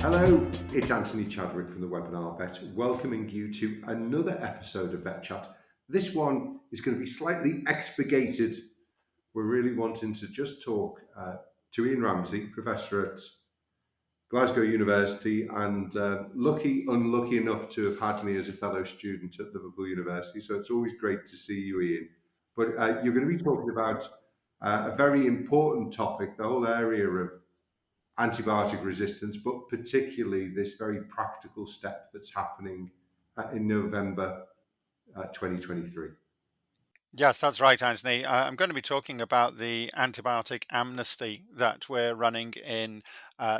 Hello, it's Anthony Chadwick from the Webinar Vet, welcoming you to another episode of VETchat. This one is going to be slightly expurgated. We're really wanting to just talk to Ian Ramsey, Professor at Glasgow University, and unlucky enough to have had me as a fellow student at Liverpool University. So it's always great to see you, Ian. But you're going to be talking about a very important topic, the whole area of antibiotic resistance, but particularly this very practical step that's happening in November 2023. Yes, that's right, Anthony. I'm going to be talking about the antibiotic amnesty that we're running in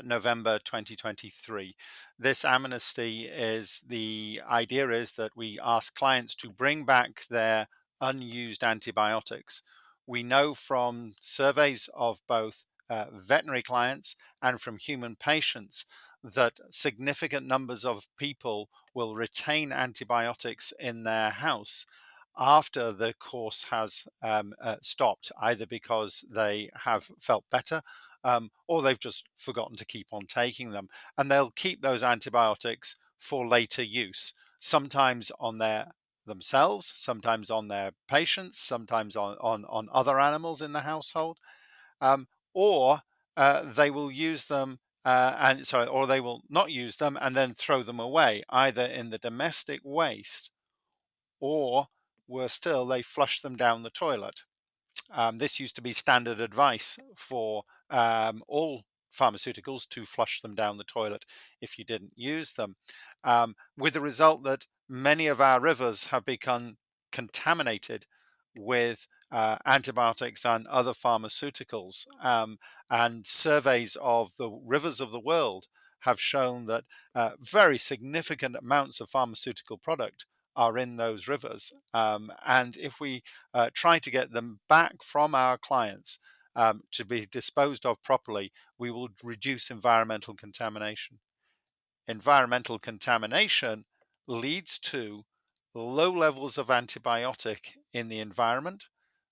November 2023. This amnesty the idea is that we ask clients to bring back their unused antibiotics. We know from surveys of both veterinary clients and from human patients that significant numbers of people will retain antibiotics in their house after the course has stopped, either because they have felt better or they've just forgotten to keep on taking them. And they'll keep those antibiotics for later use, sometimes on themselves, sometimes on their patients, sometimes on other animals in the household, or they will use them or they will not use them and then throw them away, either in the domestic waste or worse still, they flush them down the toilet. This used to be standard advice for all pharmaceuticals to flush them down the toilet if you didn't use them, with the result that many of our rivers have become contaminated with antibiotics and other pharmaceuticals. And surveys of the rivers of the world have shown that very significant amounts of pharmaceutical product are in those rivers. And if we try to get them back from our clients to be disposed of properly, we will reduce environmental contamination. Environmental contamination leads to low levels of antibiotic in the environment,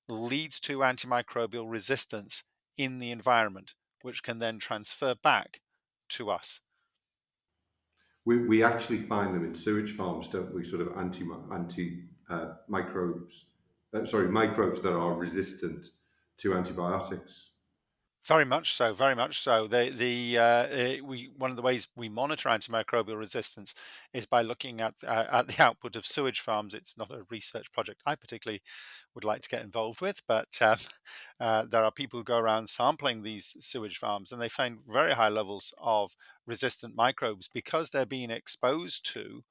leads to antimicrobial resistance in the environment, which can then transfer back to us. We actually find them in sewage farms, don't we? Sort of microbes, microbes that are resistant to antibiotics. Very much so, very much so. One of the ways we monitor antimicrobial resistance is by looking at the output of sewage farms. It's not a research project I particularly would like to get involved with, but there are people who go around sampling these sewage farms, and they find very high levels of resistant microbes because they're being exposed to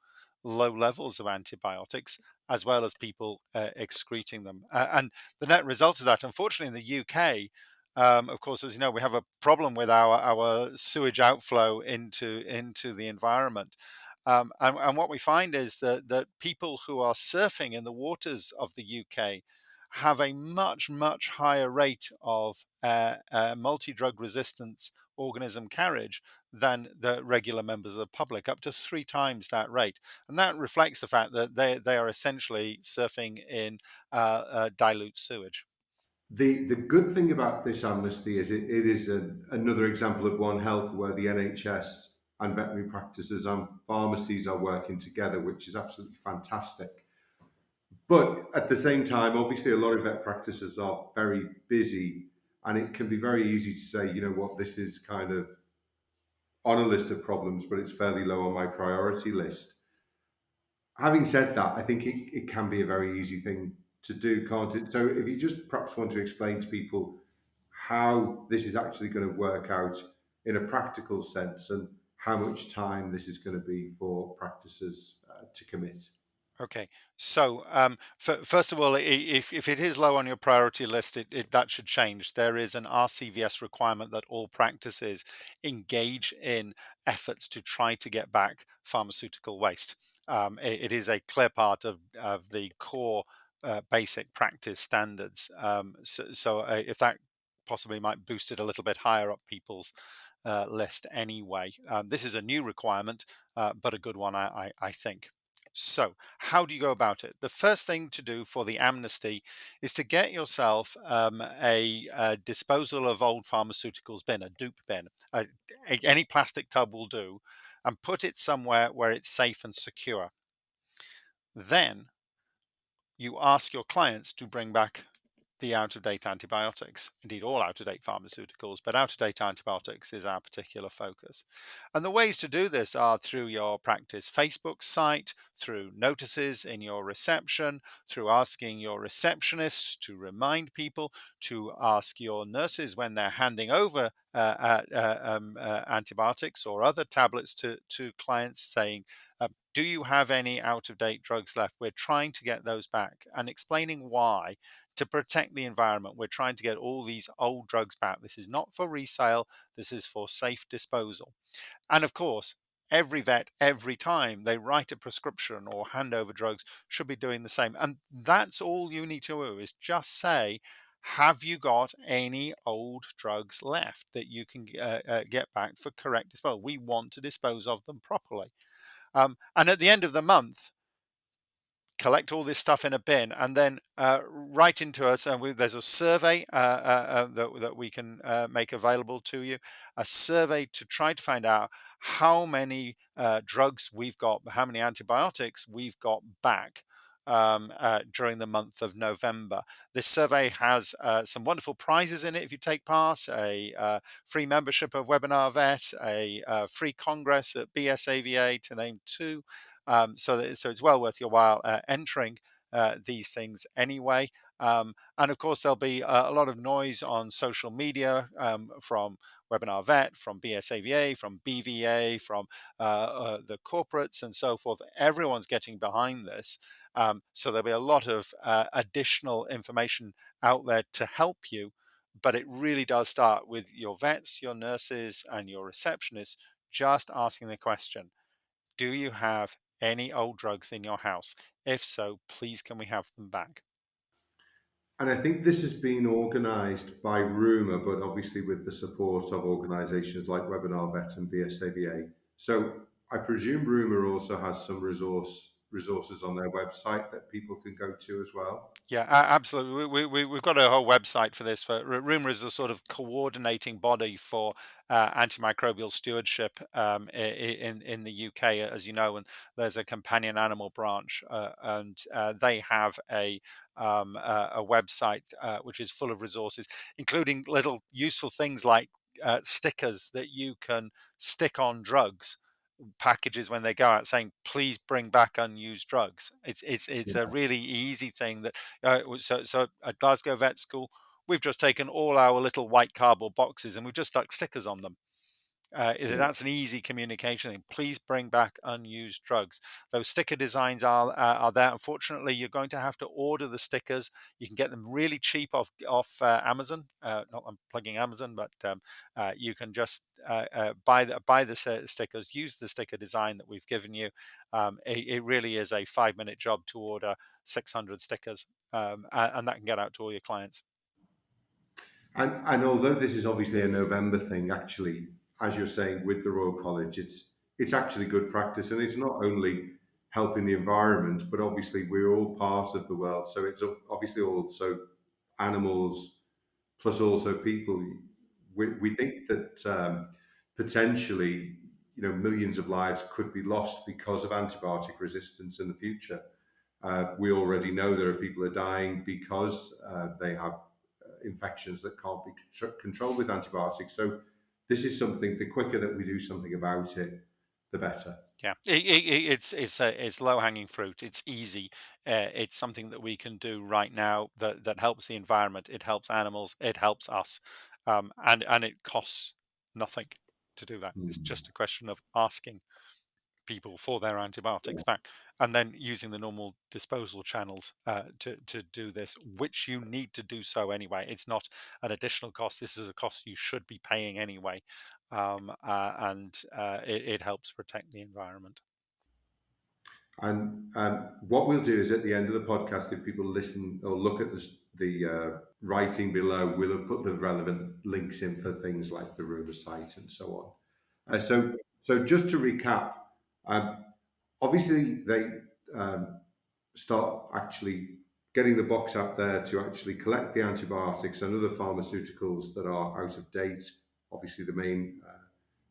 low levels of antibiotics, as well as people excreting them. And the net result of that, unfortunately, in the UK. Of course, as you know, we have a problem with our sewage outflow into the environment. And what we find is that people who are surfing in the waters of the UK have a much higher rate of multi-drug resistance organism carriage than the regular members of the public, up to 3 times that rate. And that reflects the fact that they are essentially surfing in dilute sewage. The good thing about this amnesty is it is another example of One Health where the NHS and veterinary practices and pharmacies are working together, which is absolutely fantastic. But at the same time, obviously, a lot of vet practices are very busy, and it can be very easy to say, you know what, this is kind of on a list of problems, but it's fairly low on my priority list. Having said that, I think it can be a very easy thing to do, can't it? So if you just perhaps want to explain to people how this is actually going to work out in a practical sense and how much time this is going to be for practices to commit. Okay, so first of all, if it is low on your priority list, that should change. There is an RCVS requirement that all practices engage in efforts to try to get back pharmaceutical waste. It is a clear part of the core basic practice standards. So if that possibly might boost it a little bit higher up people's list anyway. This is a new requirement, but a good one, I think. So, how do you go about it? The first thing to do for the amnesty is to get yourself a disposal of old pharmaceuticals bin, a dupe bin. Any plastic tub will do, and put it somewhere where it's safe and secure. Then you ask your clients to bring back the out-of-date antibiotics, indeed all out-of-date pharmaceuticals, but out-of-date antibiotics is our particular focus. And the ways to do this are through your practice Facebook site, through notices in your reception, through asking your receptionists to remind people, to ask your nurses when they're handing over antibiotics or other tablets to clients, saying, do you have any out-of-date drugs left? We're trying to get those back, and explaining why. To protect the environment, we're trying to get all these old drugs back. This is not for resale, this is for safe disposal. And of course, every vet, every time they write a prescription or hand over drugs, should be doing the same. And that's all you need to do, is just say, have you got any old drugs left that you can get back for correct disposal? We want to dispose of them properly. And at the end of the month, collect all this stuff in a bin and then write into us. And there's a survey that we can make available to you, a survey to try to find out how many drugs we've got, how many antibiotics we've got back during the month of November. This survey has some wonderful prizes in it if you take part: a free membership of Webinar Vet, a free congress at BSAVA, to name two. So it's well worth your while entering these things anyway. And of course, there'll be a lot of noise on social media from Webinar Vet, from BSAVA, from BVA, from the corporates and so forth. Everyone's getting behind this. So there'll be a lot of additional information out there to help you. But it really does start with your vets, your nurses, and your receptionists just asking the question: do you have any old drugs in your house? If so, please can we have them back? And I think this has been organised by Rumour, but obviously with the support of organisations like Webinar Vet and VSAVA. So I presume Rumour also has some resources on their website that people can go to as well. Yeah, absolutely. We've got a whole website for this. Rumour is a sort of coordinating body for antimicrobial stewardship in the UK, as you know, and there's a companion animal branch, and they have a website which is full of resources, including little useful things like stickers that you can stick on drugs packages when they go out, saying please bring back unused drugs. It's a really easy thing that so at Glasgow Vet School, we've just taken all our little white cardboard boxes and we've just stuck stickers on them. Yeah. That's an easy communication thing. Please bring back unused drugs. Those sticker designs are there. Unfortunately, you're going to have to order the stickers. You can get them really cheap off Amazon. Not I'm plugging Amazon, but you can just buy the stickers. Use the sticker design that we've given you. It really is a 5-minute job to order 600 stickers, and that can get out to all your clients. And although this is obviously a November thing, actually, as you're saying with the Royal College, it's actually good practice, and it's not only helping the environment, but obviously we're all part of the world. So it's obviously also animals plus also people. We think that potentially, millions of lives could be lost because of antibiotic resistance in the future. We already know there are people who are dying because they have infections that can't be controlled with antibiotics. So this is something. The quicker that we do something about it, the better. Yeah, it's low hanging fruit. It's easy. It's something that we can do right now that helps the environment. It helps animals. It helps us, and it costs nothing to do that. It's Mm. just a question of asking people for their antibiotics back, and then using the normal disposal channels to do this, which you need to do so anyway. It's not an additional cost. This is a cost you should be paying anyway, and it helps protect the environment. And what we'll do is at the end of the podcast, if people listen or look at the writing below, we'll have put the relevant links in for things like the Rumour site and so on. So just to recap, um, obviously um, start actually getting the box out there to actually collect the antibiotics and other pharmaceuticals that are out of date. Obviously, the main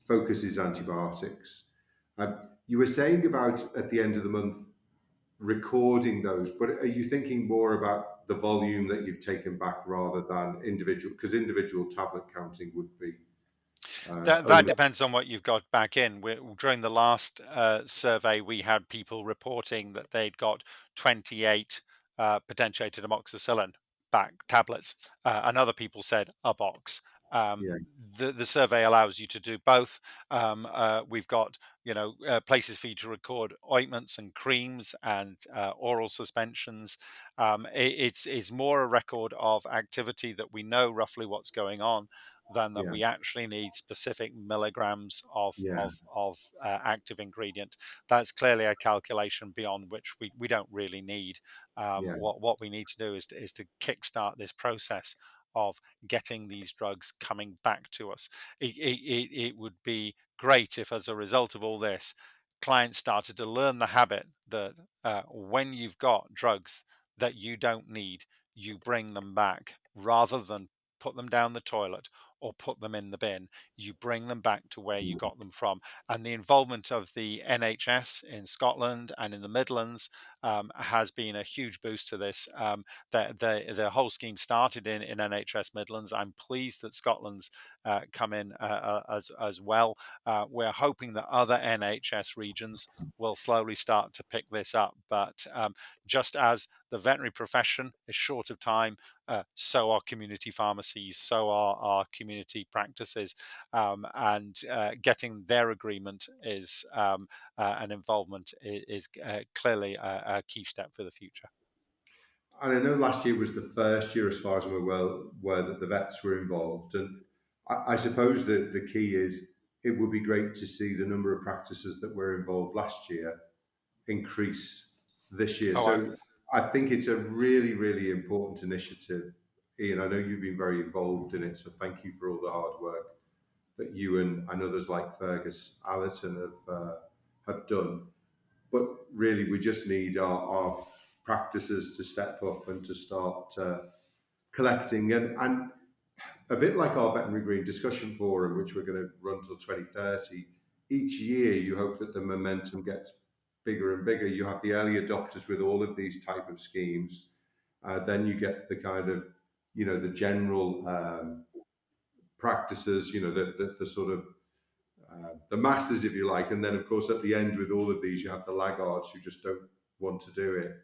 focus is antibiotics. You were saying about at the end of the month recording those, but are you thinking more about the volume that you've taken back rather than individual? Because individual tablet counting would be That only. depends on what you've got back in. During the last survey, we had people reporting that they'd got 28 potentiated amoxicillin back tablets, and other people said a box. Yeah, The survey allows you to do both. We've got places for you to record ointments and creams and oral suspensions. It's more a record of activity that we know roughly what's going on than that yeah, we actually need specific milligrams of yeah, active ingredient. That's clearly a calculation beyond which we don't really need. yeah, What we need to do is to kickstart this process of getting these drugs coming back to us. It would be great if, as a result of all this, clients started to learn the habit that when you've got drugs that you don't need, you bring them back rather than put them down the toilet or put them in the bin. You bring them back to where you mm, got them from. And the involvement of the NHS in Scotland and in the Midlands has been a huge boost to this. The whole scheme started in NHS Midlands. I'm pleased that Scotland's come in as well. We're hoping that other NHS regions will slowly start to pick this up. But just as the veterinary profession is short of time, so are community pharmacies, so are our community practices, and getting their agreement is and involvement is clearly a key step for the future. and I know last year was the first year, as far as I'm aware that the vets were involved. And I suppose that the key is it would be great to see the number of practices that were involved last year increase this year. Oh, I, So I think it's a really, really important initiative. Ian, I know you've been very involved in it, so thank you for all the hard work that you and others like Fergus Allerton have done. But really, we just need our practices to step up and to start collecting. And a bit like our Veterinary Green Discussion Forum, which we're going to run till 2030, each year you hope that the momentum gets bigger and bigger. You have the early adopters with all of these type of schemes. Then you get the kind of, the general practices, the sort of the masters, if you like. And then, of course, at the end with all of these, you have the laggards who just don't want to do it,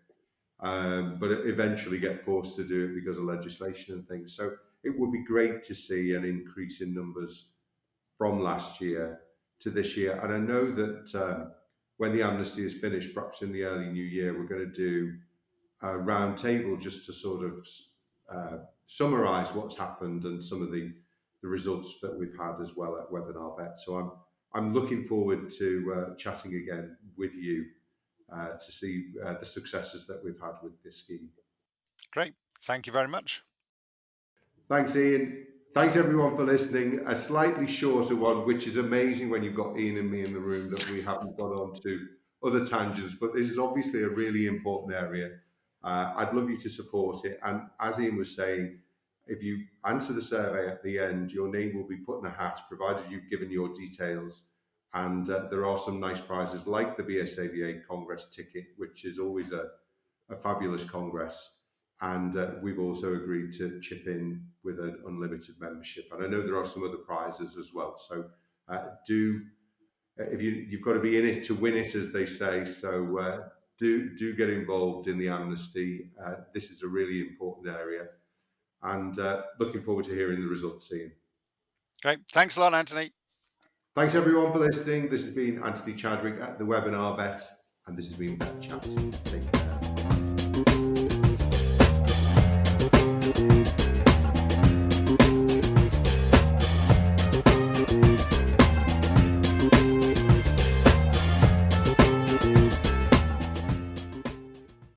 but eventually get forced to do it because of legislation and things. So it would be great to see an increase in numbers from last year to this year. And I know that when the amnesty is finished, perhaps in the early new year, we're going to do a round table just to sort of summarise what's happened and some of the results that we've had as well at Webinar Vet. So I'm looking forward to chatting again with you to see the successes that we've had with this scheme. great. Thank you very much. Thanks, Ian. Thanks everyone for listening. A slightly shorter one, which is amazing when you've got Ian and me in the room that we haven't got on to other tangents, but this is obviously a really important area. I'd love you to support it. And as Ian was saying, if you answer the survey at the end, your name will be put in a hat, provided you've given your details. And there are some nice prizes like the BSAVA Congress ticket, which is always a fabulous congress. And we've also agreed to chip in with an unlimited membership. And I know there are some other prizes as well. So if you've got to be in it to win it, as they say. So do get involved in the amnesty. This is a really important area. And looking forward to hearing the results, Ian. Great. Thanks a lot, Anthony. Thanks everyone for listening. This has been Anthony Chadwick at the Webinar Vet, and this has been VETchat. Take care.